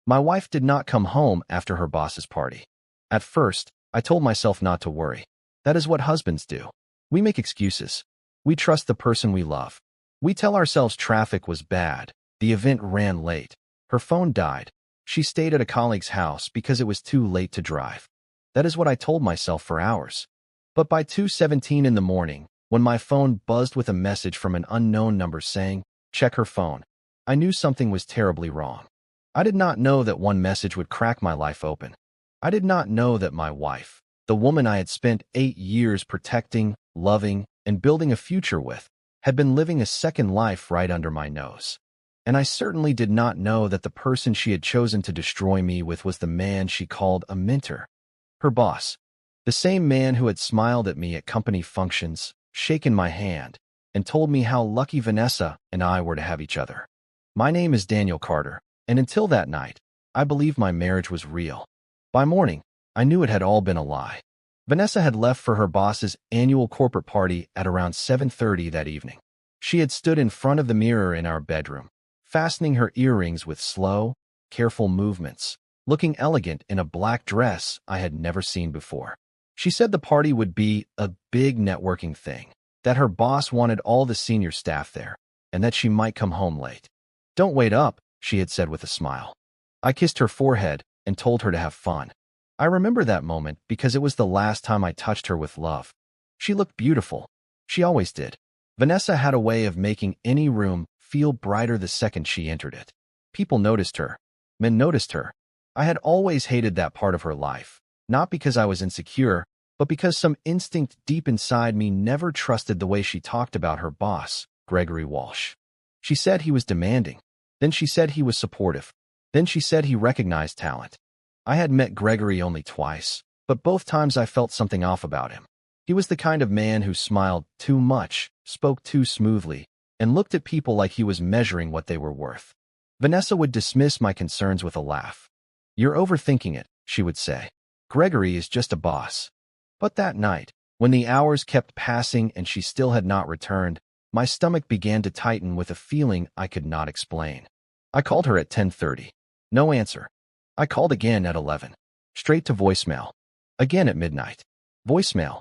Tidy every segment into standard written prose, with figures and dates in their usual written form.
My wife did not come home after her boss's party. At first, I told myself not to worry. That is what husbands do. We make excuses. We trust the person we love. We tell ourselves traffic was bad, the event ran late, her phone died, she stayed at a colleague's house because it was too late to drive. That is what I told myself for hours. But by 2:17 in the morning, when my phone buzzed with a message from an unknown number saying, "Check her phone," I knew something was terribly wrong. I did not know that one message would crack my life open. I did not know that my wife, the woman I had spent 8 years protecting, loving, and building a future with, had been living a second life right under my nose. And I certainly did not know that the person she had chosen to destroy me with was the man she called a mentor, her boss, the same man who had smiled at me at company functions, shaken my hand, and told me how lucky Vanessa and I were to have each other. My name is Daniel Carter, and until that night, I believed my marriage was real. By morning, I knew it had all been a lie. Vanessa had left for her boss's annual corporate party at around 7:30 that evening. She had stood in front of the mirror in our bedroom, fastening her earrings with slow, careful movements, looking elegant in a black dress I had never seen before. She said the party would be a big networking thing, that her boss wanted all the senior staff there, and that she might come home late. "Don't wait up," she had said with a smile. I kissed her forehead and told her to have fun. I remember that moment because it was the last time I touched her with love. She looked beautiful. She always did. Vanessa had a way of making any room feel brighter the second she entered it. People noticed her. Men noticed her. I had always hated that part of her life, not because I was insecure, but because some instinct deep inside me never trusted the way she talked about her boss, Gregory Walsh. She said he was demanding. Then she said he was supportive. Then she said he recognized talent. I had met Gregory only twice, but both times I felt something off about him. He was the kind of man who smiled too much, spoke too smoothly, and looked at people like he was measuring what they were worth. Vanessa would dismiss my concerns with a laugh. "You're overthinking it," she would say. "Gregory is just a boss." But that night, when the hours kept passing and she still had not returned, my stomach began to tighten with a feeling I could not explain. I called her at 10:30. No answer. I called again at 11. Straight to voicemail. Again at midnight. Voicemail.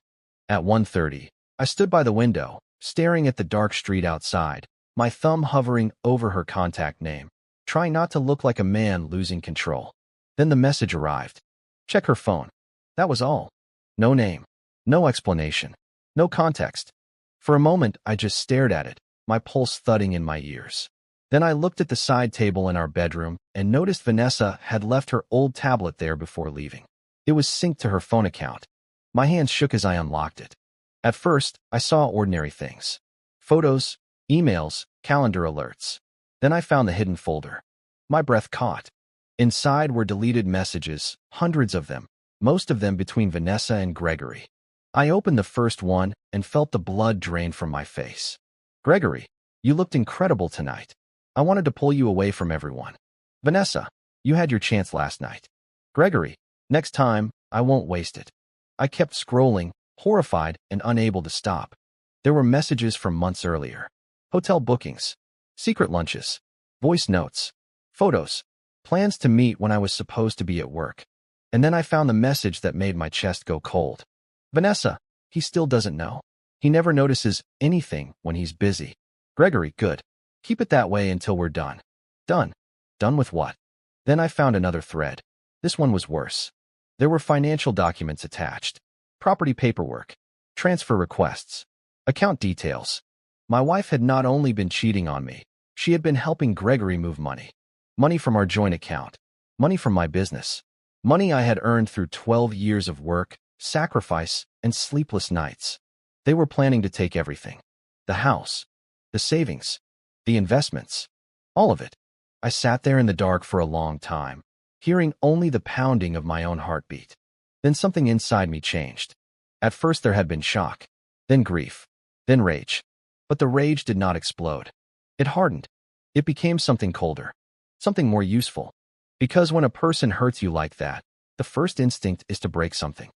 At 1:30, I stood by the window, staring at the dark street outside, my thumb hovering over her contact name, trying not to look like a man losing control. Then the message arrived. "Check her phone." That was all. No name. No explanation. No context. For a moment, I just stared at it, my pulse thudding in my ears. Then I looked at the side table in our bedroom and noticed Vanessa had left her old tablet there before leaving. It was synced to her phone account. My hands shook as I unlocked it. At first, I saw ordinary things. Photos, emails, calendar alerts. Then I found the hidden folder. My breath caught. Inside were deleted messages, hundreds of them, most of them between Vanessa and Gregory. I opened the first one and felt the blood drain from my face. "Gregory, you looked incredible tonight. I wanted to pull you away from everyone." "Vanessa, you had your chance last night." "Gregory, next time, I won't waste it." I kept scrolling, horrified and unable to stop. There were messages from months earlier. Hotel bookings, secret lunches, voice notes, photos, plans to meet when I was supposed to be at work. And then I found the message that made my chest go cold. "Vanessa, he still doesn't know. He never notices anything when he's busy." "Gregory, good. Keep it that way until we're done." "Done? Done with what?" Then I found another thread. This one was worse. There were financial documents attached, property paperwork, transfer requests, account details. My wife had not only been cheating on me, she had been helping Gregory move money. Money from our joint account, money from my business, money I had earned through 12 years of work, sacrifice, and sleepless nights. They were planning to take everything. The house, the savings, the investments, all of it. I sat there in the dark for a long time, hearing only the pounding of my own heartbeat. Then something inside me changed. At first there had been shock, then grief, then rage. But the rage did not explode. It hardened. It became something colder, something more useful. Because when a person hurts you like that, the first instinct is to break something.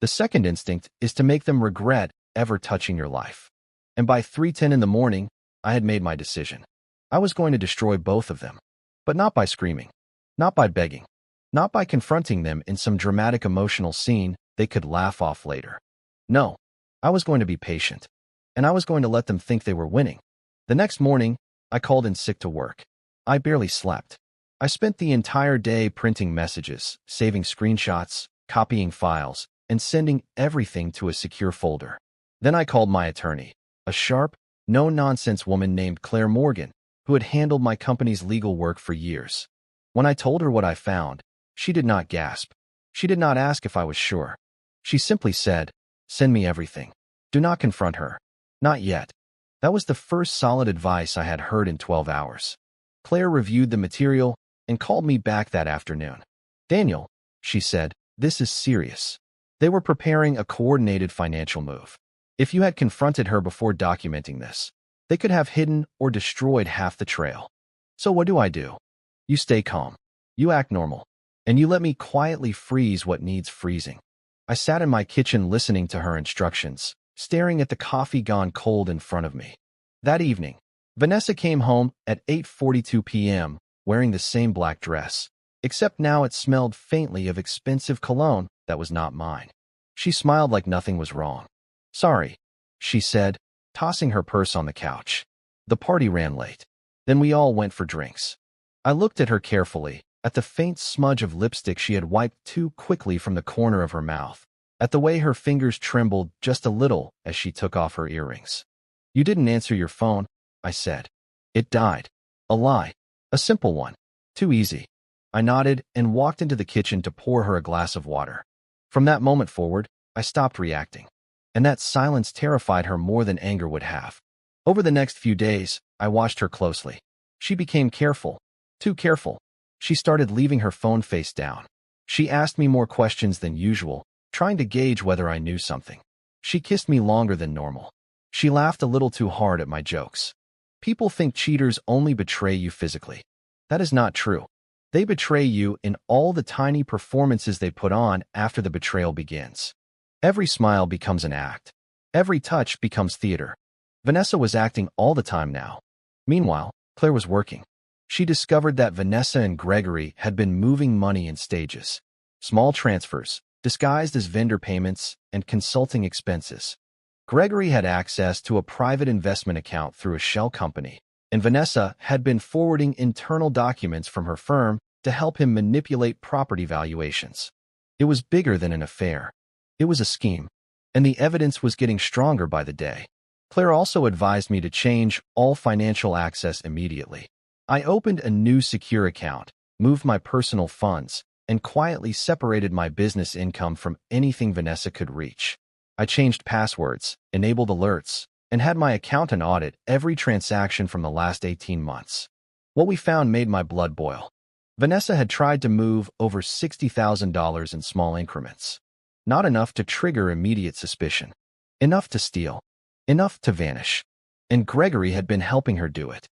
The second instinct is to make them regret ever touching your life. And by 3:10 in the morning, I had made my decision. I was going to destroy both of them, but not by screaming, Not by begging. Not by confronting them in some dramatic emotional scene they could laugh off later. No, I was going to be patient. And I was going to let them think they were winning. The next morning, I called in sick to work. I barely slept. I spent the entire day printing messages, saving screenshots, copying files, and sending everything to a secure folder. Then I called my attorney, a sharp, no-nonsense woman named Claire Morgan, who had handled my company's legal work for years. When I told her what I found, she did not gasp. She did not ask if I was sure. She simply said, "Send me everything. Do not confront her. Not yet." That was the first solid advice I had heard in 12 hours. Claire reviewed the material and called me back that afternoon. "Daniel," she said, "this is serious." They were preparing a coordinated financial move. If you had confronted her before documenting this, they could have hidden or destroyed half the trail. So what do? You stay calm. You act normal. And you let me quietly freeze what needs freezing. I sat in my kitchen listening to her instructions, staring at the coffee gone cold in front of me. That evening, Vanessa came home at 8:42 p.m. wearing the same black dress, except now it smelled faintly of expensive cologne that was not mine. She smiled like nothing was wrong. "Sorry," she said, tossing her purse on the couch. "The party ran late. Then we all went for drinks." I looked at her carefully, at the faint smudge of lipstick she had wiped too quickly from the corner of her mouth, at the way her fingers trembled just a little as she took off her earrings. "You didn't answer your phone," I said. "It died." A lie. A simple one. Too easy. I nodded and walked into the kitchen to pour her a glass of water. From that moment forward, I stopped reacting. And that silence terrified her more than anger would have. Over the next few days, I watched her closely. She became careful. Too careful. She started leaving her phone face down. She asked me more questions than usual, trying to gauge whether I knew something. She kissed me longer than normal. She laughed a little too hard at my jokes. People think cheaters only betray you physically. That is not true. They betray you in all the tiny performances they put on after the betrayal begins. Every smile becomes an act. Every touch becomes theater. Vanessa was acting all the time now. Meanwhile, Claire was working. She discovered that Vanessa and Gregory had been moving money in stages. Small transfers, disguised as vendor payments and consulting expenses. Gregory had access to a private investment account through a shell company, and Vanessa had been forwarding internal documents from her firm to help him manipulate property valuations. It was bigger than an affair. It was a scheme, and the evidence was getting stronger by the day. Claire also advised me to change all financial access immediately. I opened a new secure account, moved my personal funds, and quietly separated my business income from anything Vanessa could reach. I changed passwords, enabled alerts, and had my accountant audit every transaction from the last 18 months. What we found made my blood boil. Vanessa had tried to move over $60,000 in small increments. Not enough to trigger immediate suspicion. Enough to steal. Enough to vanish. And Gregory had been helping her do it.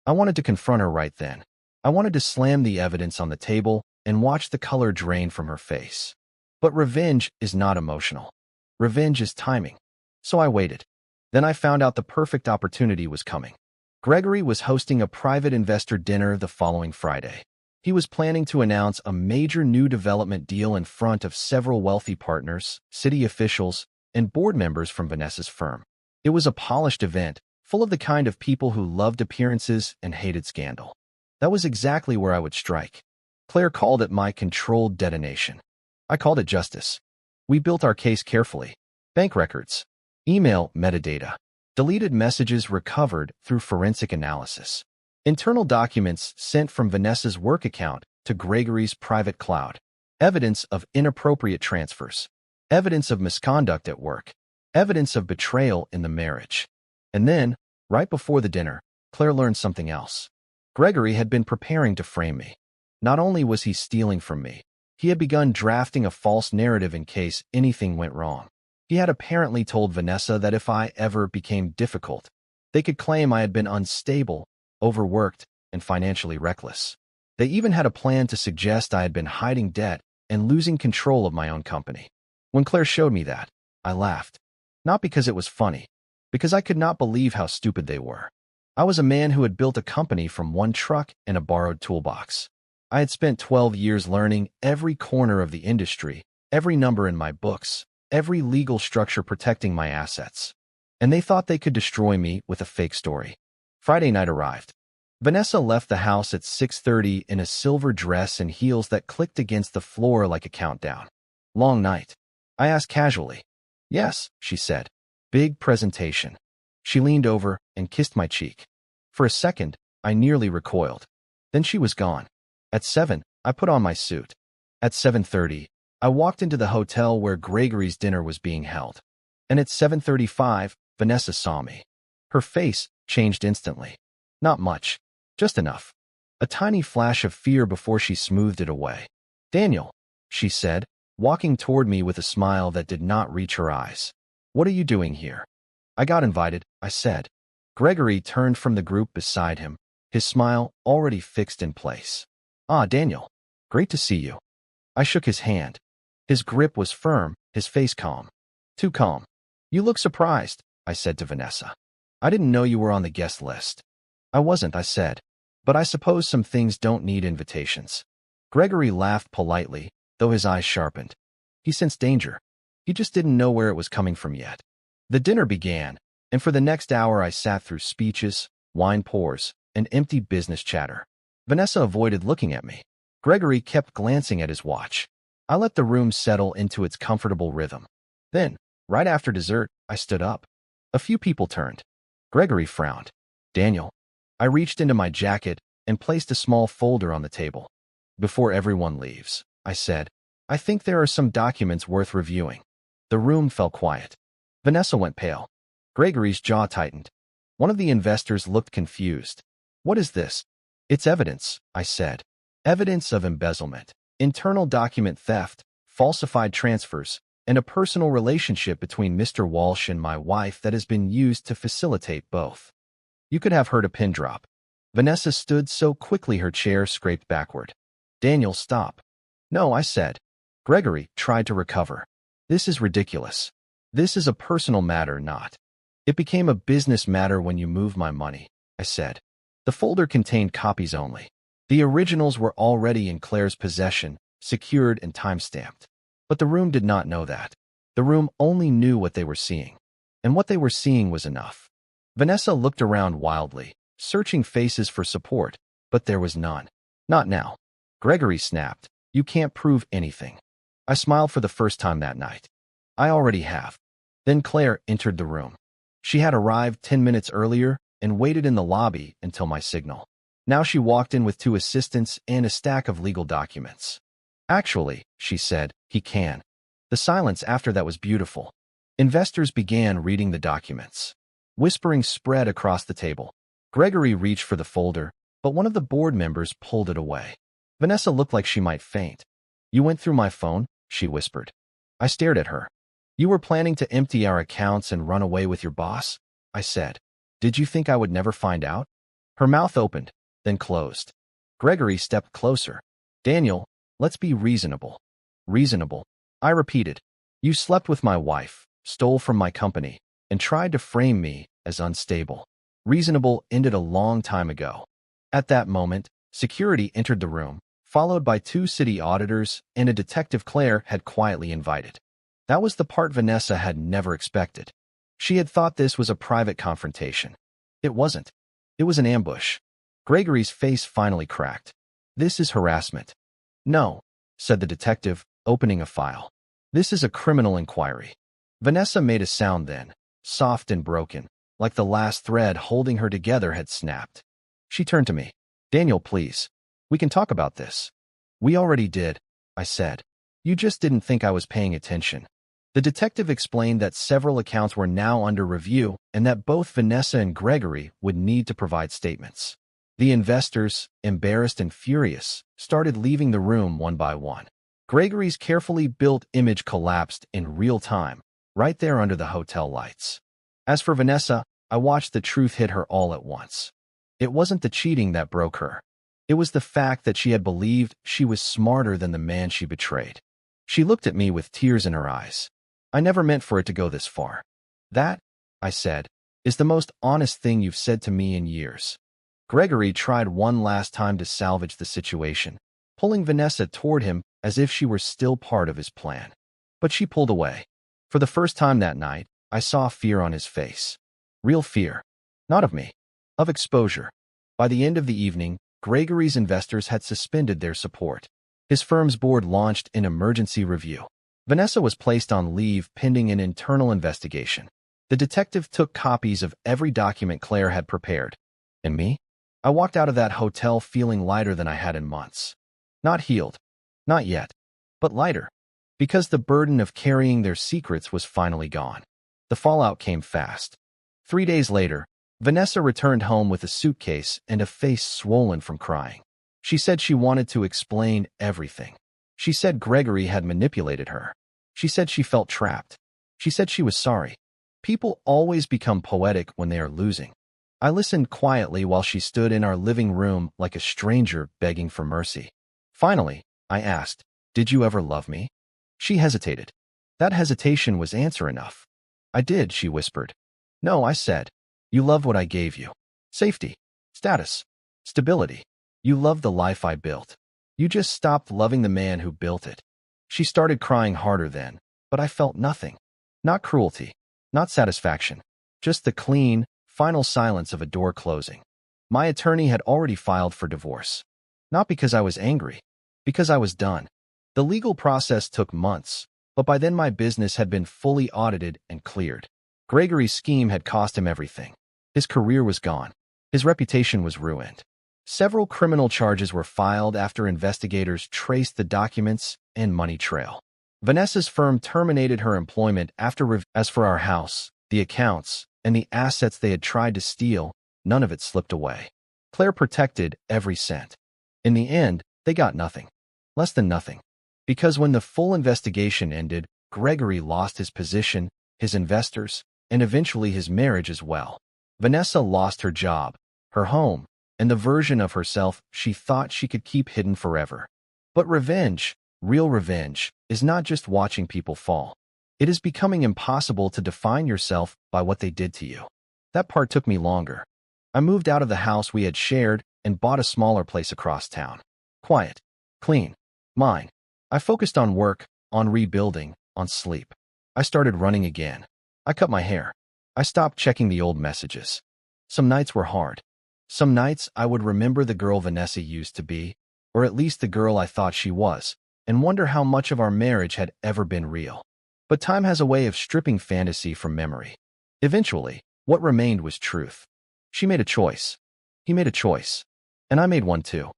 I wanted to confront her right then. I wanted to slam the evidence on the table and watch the color drain from her face. But revenge is not emotional. Revenge is timing. So I waited. Then I found out the perfect opportunity was coming. Gregory was hosting a private investor dinner the following Friday. He was planning to announce a major new development deal in front of several wealthy partners, city officials, and board members from Vanessa's firm. It was a polished event, full of the kind of people who loved appearances and hated scandal. That was exactly where I would strike. Claire called it my controlled detonation. I called it justice. We built our case carefully. Bank records, email metadata, deleted messages recovered through forensic analysis, internal documents sent from Vanessa's work account to Gregory's private cloud, evidence of inappropriate transfers, evidence of misconduct at work, evidence of betrayal in the marriage. And then, right before the dinner, Claire learned something else. Gregory had been preparing to frame me. Not only was he stealing from me, he had begun drafting a false narrative in case anything went wrong. He had apparently told Vanessa that if I ever became difficult, they could claim I had been unstable, overworked, and financially reckless. They even had a plan to suggest I had been hiding debt and losing control of my own company. When Claire showed me that, I laughed. Not because it was funny, because I could not believe how stupid they were. I was a man who had built a company from one truck and a borrowed toolbox. I had spent 12 years learning every corner of the industry, every number in my books, every legal structure protecting my assets. And they thought they could destroy me with a fake story. Friday night arrived. Vanessa left the house at 6:30 in a silver dress and heels that clicked against the floor like a countdown. Long night. I asked casually. Yes, she said. Big presentation. She leaned over and kissed my cheek. For a second, I nearly recoiled. Then she was gone. At 7, I put on my suit. At 7:30, I walked into the hotel where Gregory's dinner was being held. And at 7:35, Vanessa saw me. Her face changed instantly. Not much. Just enough. A tiny flash of fear before she smoothed it away. Daniel, she said, walking toward me with a smile that did not reach her eyes. What are you doing here? I got invited, I said. Gregory turned from the group beside him, his smile already fixed in place. Ah, Daniel. Great to see you. I shook his hand. His grip was firm, his face calm. Too calm. You look surprised, I said to Vanessa. I didn't know you were on the guest list. I wasn't, I said. But I suppose some things don't need invitations. Gregory laughed politely, though his eyes sharpened. He sensed danger. He just didn't know where it was coming from yet. The dinner began, and for the next hour I sat through speeches, wine pours, and empty business chatter. Vanessa avoided looking at me. Gregory kept glancing at his watch. I let the room settle into its comfortable rhythm. Then, right after dessert, I stood up. A few people turned. Gregory frowned. Daniel. I reached into my jacket and placed a small folder on the table. Before everyone leaves, I said, I think there are some documents worth reviewing. The room fell quiet. Vanessa went pale. Gregory's jaw tightened. One of the investors looked confused. What is this? It's evidence, I said. Evidence of embezzlement, internal document theft, falsified transfers, and a personal relationship between Mr. Walsh and my wife that has been used to facilitate both. You could have heard a pin drop. Vanessa stood so quickly her chair scraped backward. Daniel, stop. No, I said. Gregory tried to recover. This is ridiculous. This is a personal matter, not. It became a business matter when you moved my money, I said. The folder contained copies only. The originals were already in Claire's possession, secured and time-stamped. But the room did not know that. The room only knew what they were seeing. And what they were seeing was enough. Vanessa looked around wildly, searching faces for support, but there was none. Not now. Gregory snapped. You can't prove anything. I smiled for the first time that night. I already have. Then Claire entered the room. She had arrived 10 minutes earlier and waited in the lobby until my signal. Now she walked in with 2 assistants and a stack of legal documents. Actually, she said, he can. The silence after that was beautiful. Investors began reading the documents. Whispering spread across the table. Gregory reached for the folder, but one of the board members pulled it away. Vanessa looked like she might faint. You went through my phone, she whispered. I stared at her. You were planning to empty our accounts and run away with your boss? I said. Did you think I would never find out? Her mouth opened, then closed. Gregory stepped closer. Daniel, let's be reasonable. Reasonable. I repeated. You slept with my wife, stole from my company, and tried to frame me as unstable. Reasonable ended a long time ago. At that moment, security entered the room, followed by 2 city auditors and a detective Claire had quietly invited. That was the part Vanessa had never expected. She had thought this was a private confrontation. It wasn't. It was an ambush. Gregory's face finally cracked. This is harassment. No, said the detective, opening a file. This is a criminal inquiry. Vanessa made a sound then, soft and broken, like the last thread holding her together had snapped. She turned to me. Daniel, please. We can talk about this. We already did, I said. You just didn't think I was paying attention. The detective explained that several accounts were now under review and that both Vanessa and Gregory would need to provide statements. The investors, embarrassed and furious, started leaving the room one by one. Gregory's carefully built image collapsed in real time, right there under the hotel lights. As for Vanessa, I watched the truth hit her all at once. It wasn't the cheating that broke her. It was the fact that she had believed she was smarter than the man she betrayed. She looked at me with tears in her eyes. I never meant for it to go this far. That, I said, is the most honest thing you've said to me in years. Gregory tried one last time to salvage the situation. pulling Vanessa toward him as if she were still part of his plan. But she pulled away. For the first time that night, I saw fear on his face. Real fear. Not of me. Of exposure. By the end of the evening, Gregory's investors had suspended their support. His firm's board launched an emergency review. Vanessa was placed on leave pending an internal investigation. The detective took copies of every document Claire had prepared. And me? I walked out of that hotel feeling lighter than I had in months. Not healed. Not yet. But lighter. Because the burden of carrying their secrets was finally gone. The fallout came fast. 3 days later, Vanessa returned home with a suitcase and a face swollen from crying. She said she wanted to explain everything. She said Gregory had manipulated her. She said she felt trapped. She said she was sorry. People always become poetic when they are losing. I listened quietly while she stood in our living room like a stranger begging for mercy. Finally, I asked, "Did you ever love me?" She hesitated. That hesitation was answer enough. "I did," she whispered. "No," I said. "You loved what I gave you. Safety, status, stability. You loved the life I built. You just stopped loving the man who built it." She started crying harder then, but I felt nothing. Not cruelty, not satisfaction, just the clean, final silence of a door closing. My attorney had already filed for divorce. Not because I was angry, because I was done. The legal process took months, but by then my business had been fully audited and cleared. Gregory's scheme had cost him everything. His career was gone. His reputation was ruined. Several criminal charges were filed after investigators traced the documents and money trail. Vanessa's firm terminated her employment after as for our house, the accounts, and the assets they had tried to steal, none of it slipped away. Claire protected every cent. In the end, they got nothing. Less than nothing. Because when the full investigation ended, Gregory lost his position, his investors, and eventually his marriage as well. Vanessa lost her job, her home, and the version of herself she thought she could keep hidden forever. But revenge, real revenge, is not just watching people fall. It is becoming impossible to define yourself by what they did to you. That part took me longer. I moved out of the house we had shared and bought a smaller place across town. Quiet. Clean. Mine. I focused on work, on rebuilding, on sleep. I started running again. I cut my hair. I stopped checking the old messages. Some nights were hard. Some nights I would remember the girl Vanessa used to be, or at least the girl I thought she was, and wonder how much of our marriage had ever been real. But time has a way of stripping fantasy from memory. Eventually, what remained was truth. She made a choice. He made a choice. And I made one too.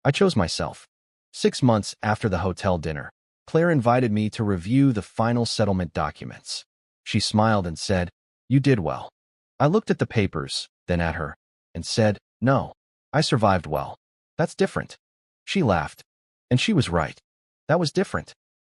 I chose myself. 6 months after the hotel dinner, Claire invited me to review the final settlement documents. She smiled and said, "You did well." I looked at the papers, then at her, and said, "No, I survived well. That's different." She laughed. And she was right. That was different.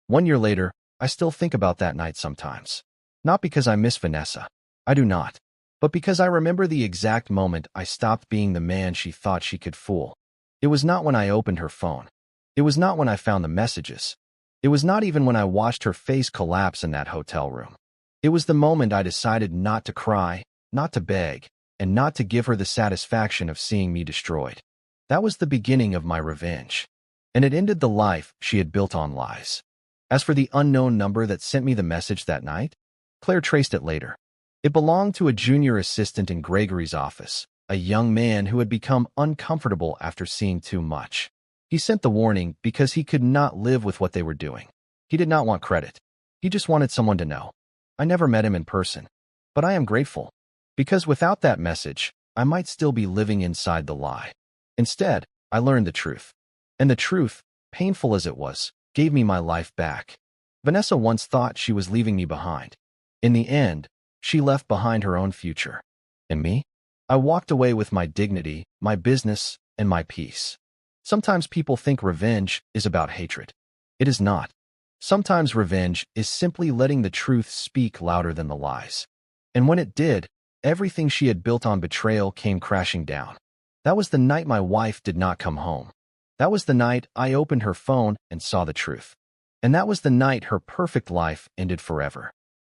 1 year later, I still think about that night sometimes. Not because I miss Vanessa. I do not. But because I remember the exact moment I stopped being the man she thought she could fool. It was not when I opened her phone. It was not when I found the messages. It was not even when I watched her face collapse in that hotel room. It was the moment I decided not to cry, not to beg, and not to give her the satisfaction of seeing me destroyed. That was the beginning of my revenge. And it ended the life she had built on lies. As for the unknown number that sent me the message that night, Claire traced it later. It belonged to a junior assistant in Gregory's office, a young man who had become uncomfortable after seeing too much. He sent the warning because he could not live with what they were doing. He did not want credit. He just wanted someone to know. I never met him in person, but I am grateful. Because without that message, I might still be living inside the lie. Instead, I learned the truth. And the truth, painful as it was, gave me my life back. Vanessa once thought she was leaving me behind. In the end, she left behind her own future. And me? I walked away with my dignity, my business, and my peace. Sometimes people think revenge is about hatred. It is not. Sometimes revenge is simply letting the truth speak louder than the lies. And when it did, everything she had built on betrayal came crashing down. That was the night my wife did not come home. That was the night I opened her phone and saw the truth. And that was the night her perfect life ended forever.